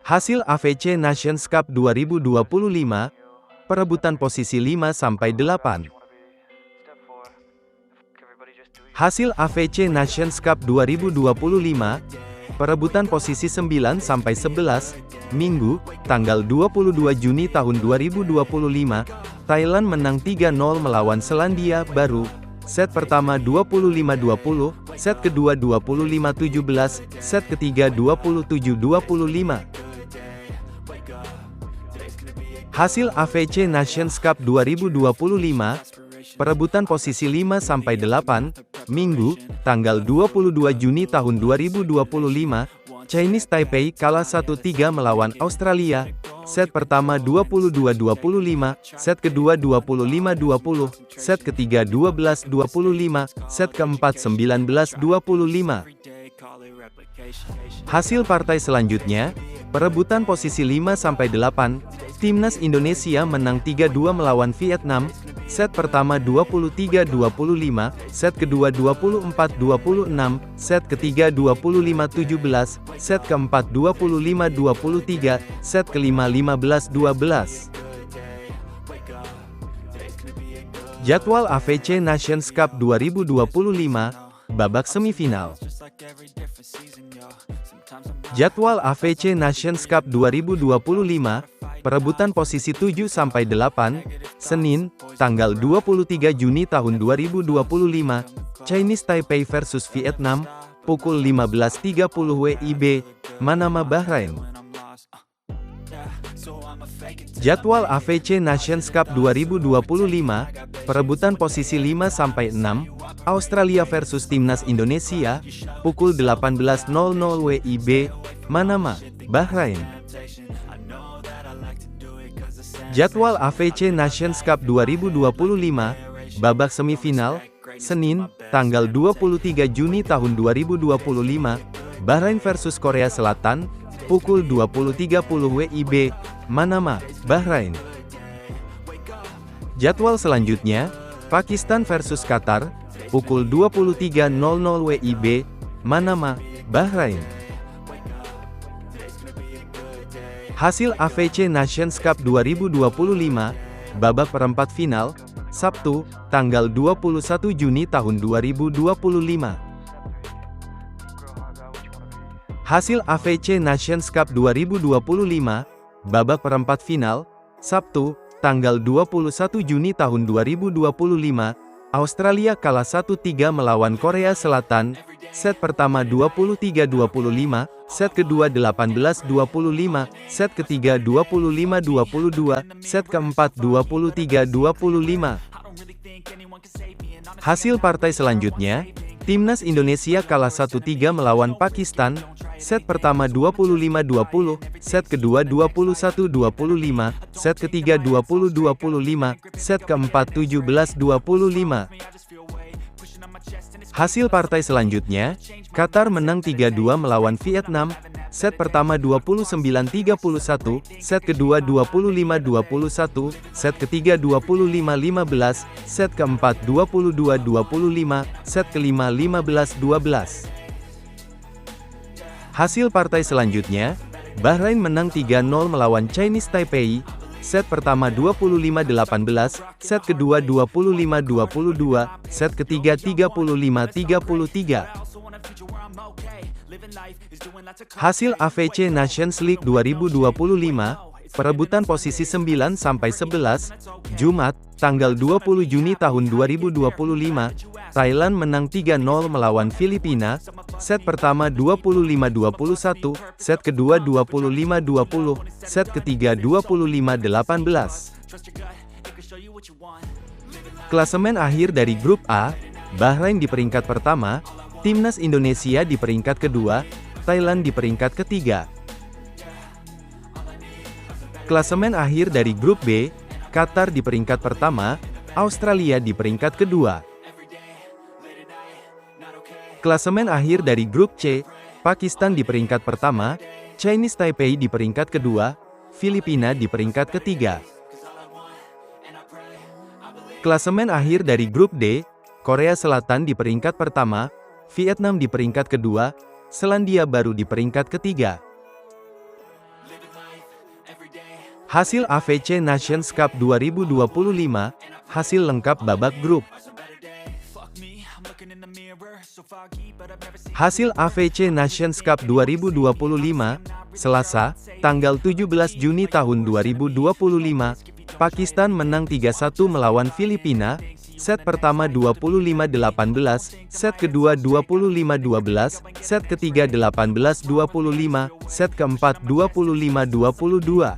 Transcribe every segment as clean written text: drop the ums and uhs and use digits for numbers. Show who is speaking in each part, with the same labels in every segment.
Speaker 1: Hasil AFC Nations Cup 2025, perebutan posisi 5-8. Hasil AFC Nations Cup 2025, perebutan posisi 9-11, Minggu, tanggal 22 Juni tahun 2025, Thailand menang 3-0 melawan Selandia Baru. Set pertama 25-20, set kedua 25-17, set ketiga 27-25. Hasil AFC Nations Cup 2025, perebutan posisi 5-8, Minggu, tanggal 22 Juni tahun 2025, Chinese Taipei kalah 1-3 melawan Australia. Set pertama 22-25, set kedua 25-20, set ketiga 12-25, set keempat 19-25. Hasil partai selanjutnya, perebutan posisi 5-8, Timnas Indonesia menang 3-2 melawan Vietnam. Set pertama 23-25, set kedua 24-26, set ketiga 25-17, set keempat 25-23, set kelima 15-12. Jadwal AFC Nations Cup 2025, babak semifinal. Jadwal AFC Nations Cup 2025, perebutan posisi 7-8, Senin, tanggal 23 Juni tahun 2025, Chinese Taipei versus Vietnam, pukul 15.30 WIB, Manama, Bahrain. Jadwal AFC Nations Cup 2025, perebutan posisi 5-6, Australia versus Timnas Indonesia, pukul 18.00 WIB, Manama, Bahrain. Jadwal AFC Nations Cup 2025, babak semifinal, Senin, tanggal 23 Juni tahun 2025, Bahrain versus Korea Selatan, pukul 20.30 WIB, Manama, Bahrain. Jadwal selanjutnya, Pakistan versus Qatar, pukul 23.00 WIB, Manama, Bahrain. Hasil AFC Nations Cup 2025, babak perempat final, Sabtu, tanggal 21 Juni tahun 2025. Hasil AFC Nations Cup 2025, babak perempat final, Sabtu, tanggal 21 Juni tahun 2025, Australia kalah 1-3 melawan Korea Selatan. Set pertama 23-25, set kedua 18-25, set ketiga 25-22, set keempat 23-25. Hasil partai selanjutnya, Timnas Indonesia kalah 1-3 melawan Pakistan. Set pertama 25-20, set kedua 21-25, set ketiga 20-25, set keempat 17-25. Hasil partai selanjutnya, Qatar menang 3-2 melawan Vietnam. Set pertama 29-31, set kedua 25-21, set ketiga 25-15, set keempat 22-25, set kelima 15-12. Hasil partai selanjutnya, Bahrain menang 3-0 melawan Chinese Taipei. Set pertama 25-18, set kedua 25-22, set ketiga 35-33. Hasil AFC Nations League 2025, perebutan posisi 9-11, Jumat, tanggal 20 Juni tahun 2025, Thailand menang 3-0 melawan Filipina. Set pertama 25-21, set kedua 25-20, set ketiga 25-18. Klasemen akhir dari grup A, Bahrain di peringkat pertama, Timnas Indonesia di peringkat kedua, Thailand di peringkat ketiga. Klasemen akhir dari grup B, Qatar di peringkat pertama, Australia di peringkat kedua. Klasemen akhir dari grup C, Pakistan di peringkat pertama, Chinese Taipei di peringkat kedua, Filipina di peringkat ketiga. Klasemen akhir dari grup D, Korea Selatan di peringkat pertama, Vietnam di peringkat kedua, Selandia Baru di peringkat ketiga. Hasil AFC Nations Cup 2025, hasil lengkap babak grup. Hasil AFC Nations Cup 2025, Selasa, tanggal 17 Juni tahun 2025, Pakistan menang 3-1 melawan Filipina, set pertama 25-18, set kedua 25-12, set ketiga 18-25, set keempat 25-22.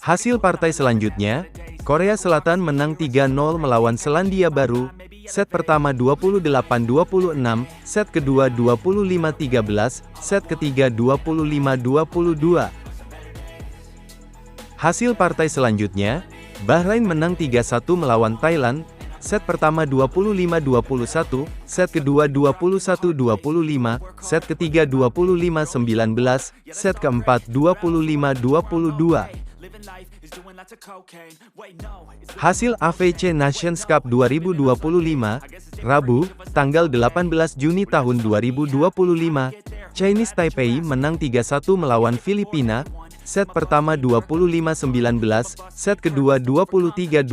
Speaker 1: Hasil partai selanjutnya, Korea Selatan menang 3-0 melawan Selandia Baru, set pertama 28-26, set kedua 25-13, set ketiga 25-22. Hasil partai selanjutnya, Bahrain menang 3-1 melawan Thailand, set pertama 25-21, set kedua 21-25, set ketiga 25-19, set keempat 25-22. Hasil AFC Nations Cup 2025, Rabu, tanggal 18 Juni tahun 2025, Chinese Taipei menang 3-1 melawan Filipina, set pertama 25-19, set kedua 23-25,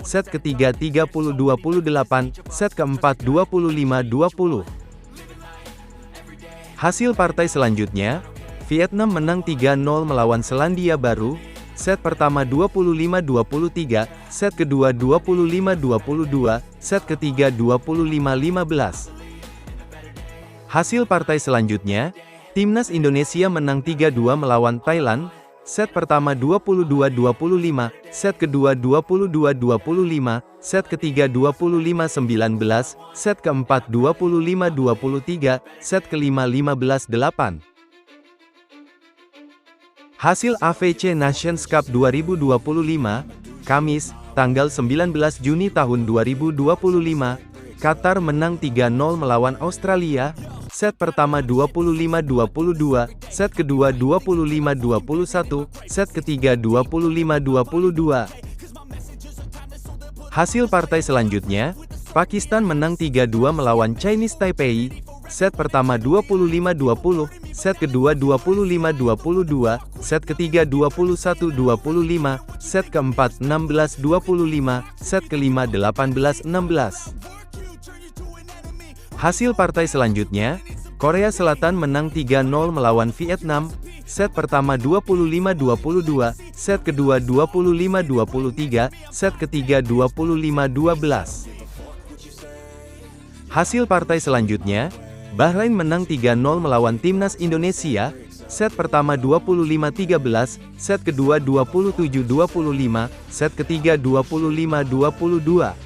Speaker 1: set ketiga 30-28, set keempat 25-20. Hasil partai selanjutnya, Vietnam menang 3-0 melawan Selandia Baru, set pertama 25-23, set kedua 25-22, set ketiga 25-15. Hasil partai selanjutnya, Timnas Indonesia menang 3-2 melawan Thailand, set pertama 22-25, set kedua 22-25, set ketiga 25-19, set keempat 25-23, set kelima 15-8. Hasil AFC Nations Cup 2025, Kamis, tanggal 19 Juni tahun 2025, Qatar menang 3-0 melawan Australia, set pertama 25-22, set kedua 25-21, set ketiga 25-22. Hasil partai selanjutnya, Pakistan menang 3-2 melawan Chinese Taipei, set pertama 25-20, set kedua 25-22, set ketiga 21-25, set keempat 16-25, set kelima 18-16. Hasil partai selanjutnya, Korea Selatan menang 3-0 melawan Vietnam, set pertama 25-22, set kedua 25-23, set ketiga 25-12. Hasil partai selanjutnya, Bahrain menang 3-0 melawan Timnas Indonesia, set pertama 25-13, set kedua 27-25, set ketiga 25-22.